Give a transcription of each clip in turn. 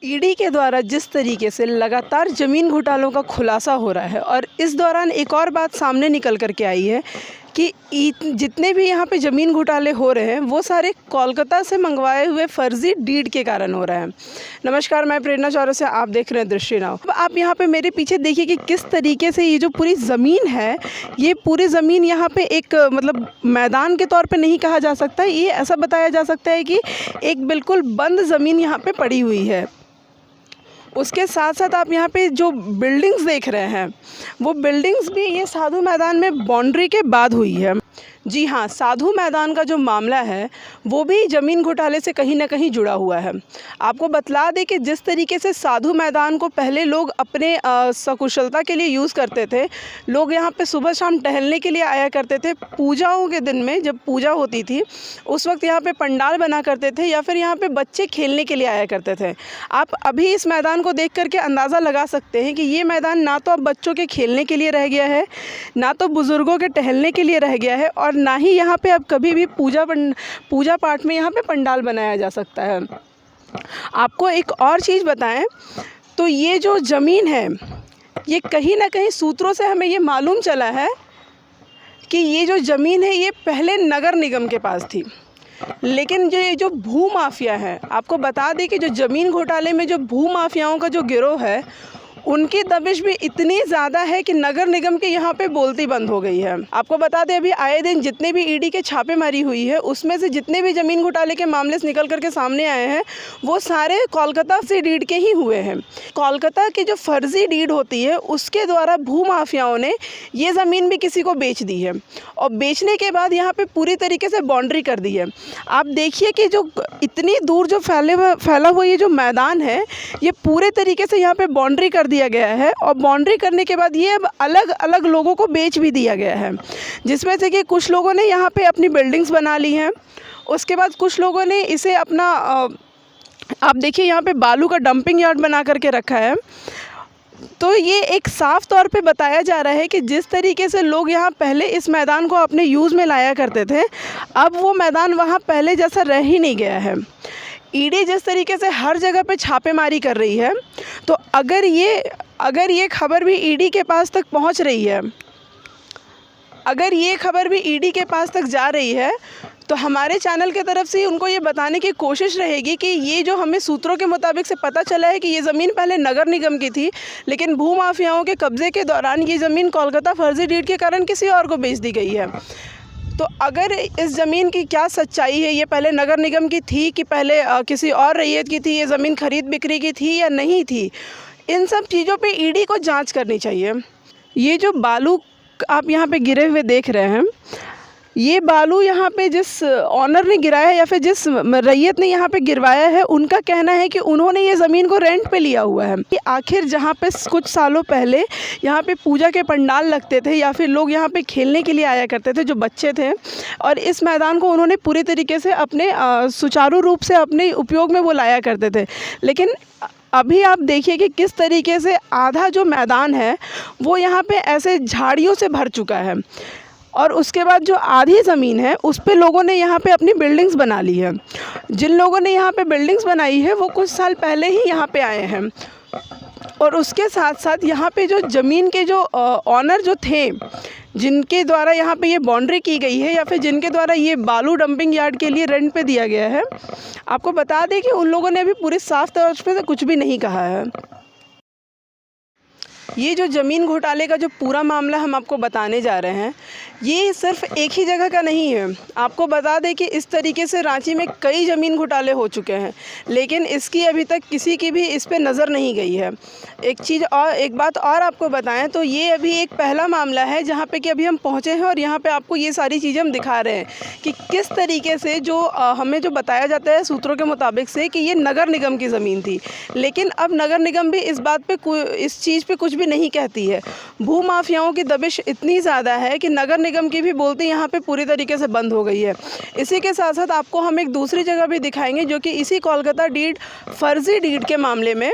ED के द्वारा जिस तरीके से लगातार ज़मीन घोटालों का खुलासा हो रहा है और इस दौरान एक और बात सामने निकल कर के आई है कि जितने भी यहाँ पे ज़मीन घोटाले हो रहे हैं वो सारे कोलकाता से मंगवाए हुए फ़र्ज़ी डीड के कारण हो रहे हैं। नमस्कार, मैं प्रेरणा चौरसिया, आप देख रहे हैं दृष्टि नाउ। अब आप यहाँ पे मेरे पीछे देखिए कि किस तरीके से ये जो पूरी ज़मीन है, ये पूरी ज़मीन यहाँ पे एक मतलब मैदान के तौर पे नहीं कहा जा सकता, ये ऐसा बताया जा सकता है कि एक बिल्कुल बंद ज़मीन यहाँ पे पड़ी हुई है। उसके साथ साथ आप यहाँ पे जो बिल्डिंग्स देख रहे हैं वो बिल्डिंग्स भी ये साधु मैदान में बाउंड्री के बाद हुई है। जी हाँ, साधु मैदान का जो मामला है वो भी ज़मीन घोटाले से कहीं ना कहीं जुड़ा हुआ है। आपको बतला दें कि जिस तरीके से साधु मैदान को पहले लोग अपने सकुशलता के लिए यूज़ करते थे, लोग यहाँ पे सुबह शाम टहलने के लिए आया करते थे। पूजाओं के दिन में जब पूजा होती थी उस वक्त यहाँ पे पंडाल बना करते थे या फिर यहाँ पे बच्चे खेलने के लिए आया करते थे। आप अभी इस मैदान को देख करके अंदाज़ा लगा सकते हैं कि ये मैदान ना तो अब बच्चों के खेलने के लिए रह गया है, ना तो बुज़ुर्गों के टहलने के लिए रह गया है, और ना ही यहाँ पे अब कभी भी पूजा पाठ में यहाँ पे पंडाल बनाया जा सकता है। आपको एक और चीज़ बताएं तो ये जो ज़मीन है ये कहीं ना कहीं सूत्रों से हमें ये मालूम चला है कि ये जो ज़मीन है ये पहले नगर निगम के पास थी, लेकिन जो ये जो भू माफिया है, आपको बता दें कि जो ज़मीन घोटाले में जो भू माफियाओं का जो गिरोह है उनकी दबिश भी इतनी ज़्यादा है कि नगर निगम के यहाँ पे बोलती बंद हो गई है। आपको बता दें अभी आए दिन जितने भी ईडी के छापेमारी हुई है उसमें से जितने भी ज़मीन घोटाले के मामले निकल करके सामने आए हैं वो सारे कोलकाता से डीड के ही हुए हैं। कोलकाता की जो फर्जी डीड होती है उसके द्वारा भू माफियाओं ने ये ज़मीन भी किसी को बेच दी है और बेचने के बाद यहाँ पर पूरी तरीके से बाउंड्री कर दी है। आप देखिए कि जो इतनी दूर जो फैला हुआ ये जो मैदान है ये पूरे तरीके से यहाँ पर बाउंड्री कर दिया गया है और बाउंड्री करने के बाद ये अब अलग अलग लोगों को बेच भी दिया गया है, जिसमें से कि कुछ लोगों ने यहाँ पे अपनी बिल्डिंग्स बना ली हैं। उसके बाद कुछ लोगों ने इसे अपना आप देखिए यहाँ पे बालू का डंपिंग यार्ड बना करके रखा है। तो ये एक साफ तौर पे बताया जा रहा है कि जिस तरीके से लोग यहाँ पहले इस मैदान को अपने यूज़ में लाया करते थे, अब वो मैदान वहाँ पहले जैसा रह ही नहीं गया है। ईडी जिस तरीके से हर जगह पे छापेमारी कर रही है, तो अगर ये खबर भी ईडी के पास तक पहुंच रही है, अगर ये खबर भी ईडी के पास तक जा रही है, तो हमारे चैनल के तरफ से उनको ये बताने की कोशिश रहेगी कि ये जो हमें सूत्रों के मुताबिक से पता चला है कि ये ज़मीन पहले नगर निगम की थी, लेकिन भू माफियाओं के कब्ज़े के दौरान ये ज़मीन कोलकाता फर्जी डीड के कारण किसी और को बेच दी गई है। तो अगर इस ज़मीन की क्या सच्चाई है, ये पहले नगर निगम की थी कि पहले किसी और रैयत की थी, ये ज़मीन खरीद बिक्री की थी या नहीं थी, इन सब चीज़ों पे ईडी को जांच करनी चाहिए। ये जो बालू आप यहाँ पे गिरे हुए देख रहे हैं, ये बालू यहाँ पे जिस ऑनर ने गिराया या फिर जिस रैयत ने यहाँ पे गिरवाया है, उनका कहना है कि उन्होंने ये ज़मीन को रेंट पे लिया हुआ है। कि आखिर जहाँ पे कुछ सालों पहले यहाँ पे पूजा के पंडाल लगते थे या फिर लोग यहाँ पे खेलने के लिए आया करते थे जो बच्चे थे, और इस मैदान को उन्होंने पूरी तरीके से अपने सुचारू रूप से अपने उपयोग में वो लाया करते थे, लेकिन अभी आप देखिए कि किस तरीके से आधा जो मैदान है वो यहाँ पे ऐसे झाड़ियों से भर चुका है, और उसके बाद जो आधी ज़मीन है उस पे लोगों ने यहाँ पे अपनी बिल्डिंग्स बना ली है। जिन लोगों ने यहाँ पे बिल्डिंग्स बनाई है वो कुछ साल पहले ही यहाँ पे आए हैं, और उसके साथ साथ यहाँ पे जो ज़मीन के जो ऑनर जो थे, जिनके द्वारा यहाँ पे ये बाउंड्री की गई है या फिर जिनके द्वारा ये बालू डंपिंग यार्ड के लिए रेंट पे दिया गया है, आपको बता दें कि उन लोगों ने अभी पूरी साफ तौर पे कुछ भी नहीं कहा है। ये जो ज़मीन घोटाले का जो पूरा मामला हम आपको बताने जा रहे हैं, ये सिर्फ एक ही जगह का नहीं है। आपको बता दें कि इस तरीके से रांची में कई ज़मीन घोटाले हो चुके हैं, लेकिन इसकी अभी तक किसी की भी इस पे नज़र नहीं गई है। एक बात और आपको बताएं तो ये अभी एक पहला मामला है जहाँ पे कि अभी हम पहुँचे हैं और यहाँ पे आपको ये सारी चीज़ें हम दिखा रहे हैं कि किस तरीके से जो हमें जो बताया जाता है सूत्रों के मुताबिक से कि ये नगर निगम की ज़मीन थी, लेकिन अब नगर निगम भी इस बात पे इस चीज़ पे कुछ भी नहीं कहती है। भू माफियाओं की दबिश इतनी ज़्यादा है कि नगर निगम की भी बोलती यहाँ पे पूरी तरीके से बंद हो गई है। इसी के साथ साथ आपको हम एक दूसरी जगह भी दिखाएंगे जो कि इसी कोलकाता डीड फर्जी डीड के मामले में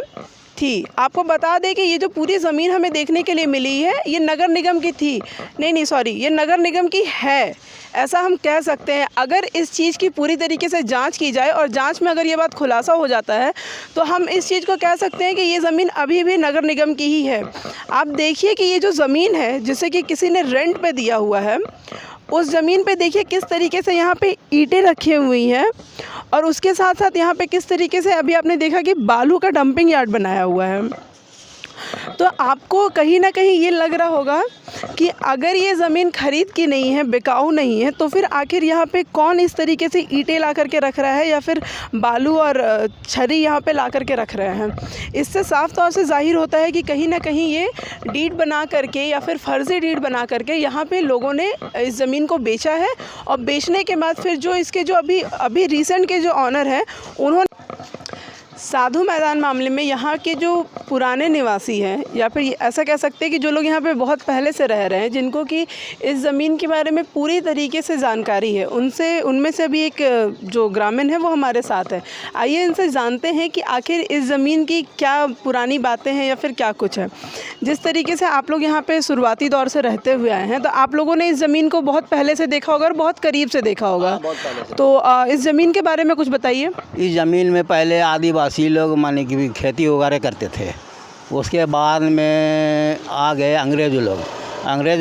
थी। आपको बता दें कि ये जो पूरी ज़मीन हमें देखने के लिए मिली है, ये नगर निगम की थी। नहीं सॉरी, ये नगर निगम की है, ऐसा हम कह सकते हैं। अगर इस चीज़ की पूरी तरीके से जांच की जाए और जांच में अगर ये बात खुलासा हो जाता है तो हम इस चीज़ को कह सकते हैं कि ये ज़मीन अभी भी नगर निगम की ही है। आप देखिए कि ये जो ज़मीन है जिसे कि किसी ने रेंट पे दिया हुआ है, उस ज़मीन पे देखिए किस तरीके से यहाँ पे ईंटें रखी हुई हैं और उसके साथ साथ यहाँ पे किस तरीके से अभी आपने देखा कि बालू का डंपिंग यार्ड बनाया हुआ है। तो आपको कहीं ना कहीं ये लग रहा होगा कि अगर ये ज़मीन खरीद की नहीं है, बिकाऊ नहीं है, तो फिर आखिर यहाँ पे कौन इस तरीके से ईंटें ला करके रख रहा है या फिर बालू और छरी यहाँ पे ला करके रख रहे हैं। इससे साफ तौर से जाहिर होता है कि कहीं ना कहीं ये डीड बना करके या फिर फर्जी डीड बना करके यहाँ पे लोगों ने इस ज़मीन को बेचा है और बेचने के बाद फिर जो इसके जो अभी रिसेंट के जो ऑनर हैं, उन्होंने साधु मैदान मामले में यहाँ के जो पुराने निवासी हैं या फिर ऐसा कह सकते हैं कि जो लोग यहाँ पे बहुत पहले से रह रहे हैं, जिनको कि इस ज़मीन के बारे में पूरी तरीके से जानकारी है, उनमें से अभी एक जो ग्रामीण है वो हमारे साथ है। आइए इनसे जानते हैं कि आखिर इस ज़मीन की क्या पुरानी बातें हैं या फिर क्या कुछ है। जिस तरीके से आप लोग यहाँ पर शुरुआती दौर से रहते हुए आए हैं, तो आप लोगों ने इस ज़मीन को बहुत पहले से देखा होगा और बहुत करीब से देखा होगा। तो इस ज़मीन के बारे में कुछ बताइए। इस ज़मीन में पहले आदिवासी लोग माने कि खेती वगैरह करते थे। उसके बाद में आ गए अंग्रेज़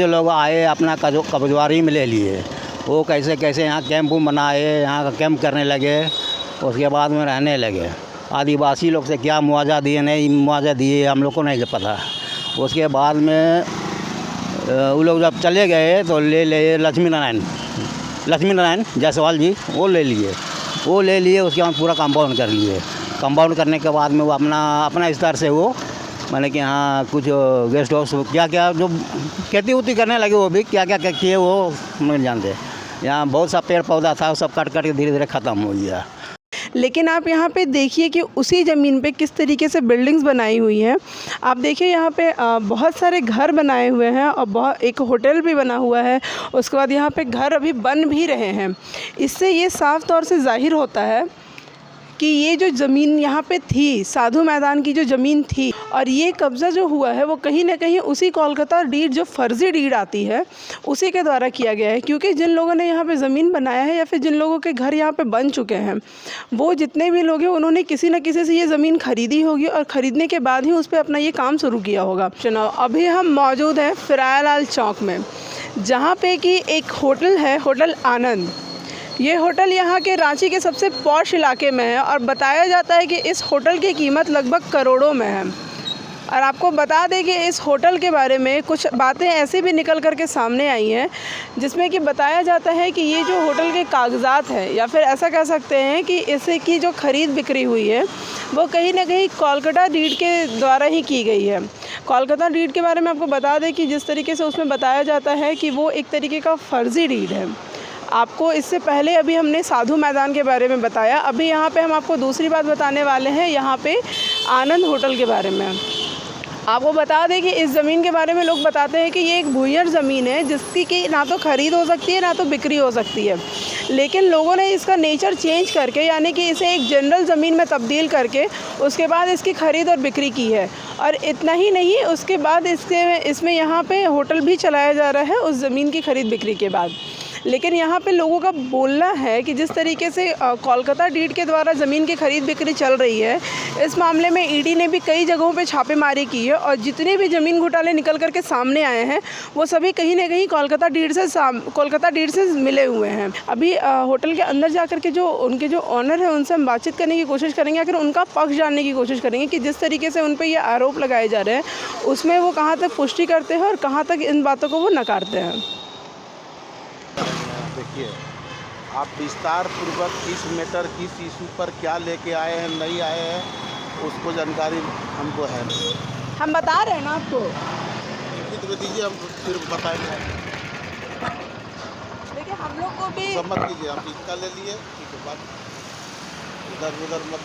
लोग आए, अपना कब्ज़वारी में ले लिए। वो कैसे कैसे यहाँ कैंप बनाए, यहाँ का कैंप करने लगे, उसके बाद में रहने लगे। आदिवासी लोग से क्या मुआवजा दिए नहीं मुआवजा दिए हम लोग को नहीं पता। उसके बाद में वो लोग जब चले गए तो ले लक्ष्मी नारायण जायसवाल जी वो ले लिए। उसके बाद पूरा कंपाउंड कर लिए। कंपाउंड करने के बाद में वो अपना स्तर से वो माने कि हाँ कुछ गेस्ट हाउस क्या जो खेती उती करने लगे, वो भी क्या किए वो नहीं जानते। यहाँ बहुत सा पेड़ पौधा था, सब कट के धीरे धीरे ख़त्म हो गया। लेकिन आप यहाँ पे देखिए कि उसी ज़मीन पे किस तरीके से बिल्डिंग्स बनाई हुई हैं। आप देखिए यहाँ पे बहुत सारे घर बनाए हुए हैं और एक होटल भी बना हुआ है। उसके बाद यहाँ पे घर अभी बन भी रहे हैं। इससे ये साफ़ तौर से ज़ाहिर होता है कि ये जो ज़मीन यहाँ पे थी, साधु मैदान की जो ज़मीन थी, और ये कब्ज़ा जो हुआ है वो कहीं ना कहीं उसी कोलकाता डीड जो फ़र्ज़ी डीड आती है उसी के द्वारा किया गया है। क्योंकि जिन लोगों ने यहाँ पे ज़मीन बनाया है या फिर जिन लोगों के घर यहाँ पे बन चुके हैं, वो जितने भी लोग हैं उन्होंने किसी न किसी से ये ज़मीन ख़रीदी होगी और ख़रीदने के बाद ही उस पर अपना ये काम शुरू किया होगा। चुनाव अभी हम मौजूद हैं फिरायालाल चौक में, जहाँ पे कि एक होटल है, होटल आनंद। ये होटल यहाँ के रांची के सबसे पॉश इलाके में है और बताया जाता है कि इस होटल की कीमत लगभग करोड़ों में है। और आपको बता दें कि इस होटल के बारे में कुछ बातें ऐसे भी निकल कर के सामने आई हैं, जिसमें कि बताया जाता है कि ये जो होटल के कागजात हैं या फिर ऐसा कह सकते हैं कि इसे की जो ख़रीद बिक्री हुई है वो कहीं ना कहीं कोलकाता डीड के द्वारा ही की गई है। कोलकाता डीड के बारे में आपको बता दें कि जिस तरीके से उसमें बताया जाता है कि वो एक तरीके का फ़र्ज़ी डीड है। आपको इससे पहले अभी हमने साधु मैदान के बारे में बताया, अभी यहाँ पे हम आपको दूसरी बात बताने वाले हैं यहाँ पे आनंद होटल के बारे में। आपको बता दें कि इस ज़मीन के बारे में लोग बताते हैं कि ये एक भूयड़ ज़मीन है जिसकी कि ना तो ख़रीद हो सकती है ना तो बिक्री हो सकती है। लेकिन लोगों ने इसका नेचर चेंज करके यानी कि इसे एक जनरल ज़मीन में तब्दील करके उसके बाद इसकी ख़रीद और बिक्री की है। और इतना ही नहीं, उसके बाद इसमें यहाँ पे होटल भी चलाया जा रहा है उस ज़मीन की ख़रीद बिक्री के बाद। लेकिन यहाँ पे लोगों का बोलना है कि जिस तरीके से कोलकाता डीड के द्वारा ज़मीन की ख़रीद बिक्री चल रही है, इस मामले में ईडी ने भी कई जगहों पे छापेमारी की है और जितने भी ज़मीन घोटाले निकल कर के सामने आए हैं वो सभी कहीं ना कहीं कोलकाता डीड से मिले हुए हैं। अभी होटल के अंदर जा कर के जो उनके जो ऑनर है उनसे हम बातचीत करने की कोशिश करेंगे, आखिर उनका पक्ष जानने की कोशिश करेंगे कि जिस तरीके से उन पर ये आरोप लगाए जा रहे हैं उसमें वो कहाँ तक पुष्टि करते हैं और कहाँ तक इन बातों को वो नकारते हैं। देखिए, आप विस्तार पूर्वक किस मैटर किस इशू पर क्या लेके आए हैं नहीं आए हैं उसको जानकारी हमको है। हम बता रहे हैं ना आपको, तो दीजिए, हम फिर बताएंगे। देखिए हम लोग को भी सब मत कीजिए, आप इसका ले लिए ठीक है, बात इधर उधर मत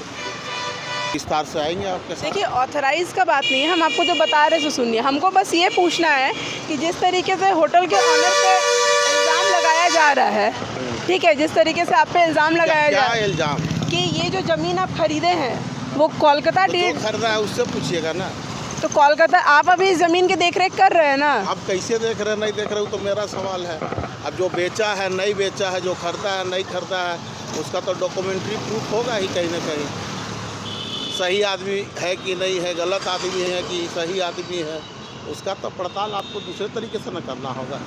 विस्तार से आएंगे आपके साथ। देखिए ऑथराइज का बात नहीं है, हम आपको जो बता रहे हैं सुनिए। हमको बस ये पूछना है कि जिस तरीके से होटल के ऑनर पे इल्ज़ाम लगाया जा रहा है, ठीक है, जिस तरीके से आप पे इल्ज़ाम लगाया जा रहा है इल्ज़ाम कि ये जो ज़मीन आप ख़रीदे हैं वो कोलकाता तो जो डीड खरीदा है उससे पूछिएगा ना। तो कोलकाता आप अभी ज़मीन की देख रेख कर रहे हैं ना। आप कैसे देख रहे हैं नहीं देख रहे हो तो मेरा सवाल है। अब जो बेचा है नहीं बेचा है, जो खरीदा है नहीं खरीदा है, उसका तो डॉक्यूमेंट्री प्रूफ होगा ही कहीं ना कहीं। सही आदमी है कि नहीं है, गलत आदमी है कि सही आदमी है, उसका तो पड़ताल आपको दूसरे तरीके से न करना होगा।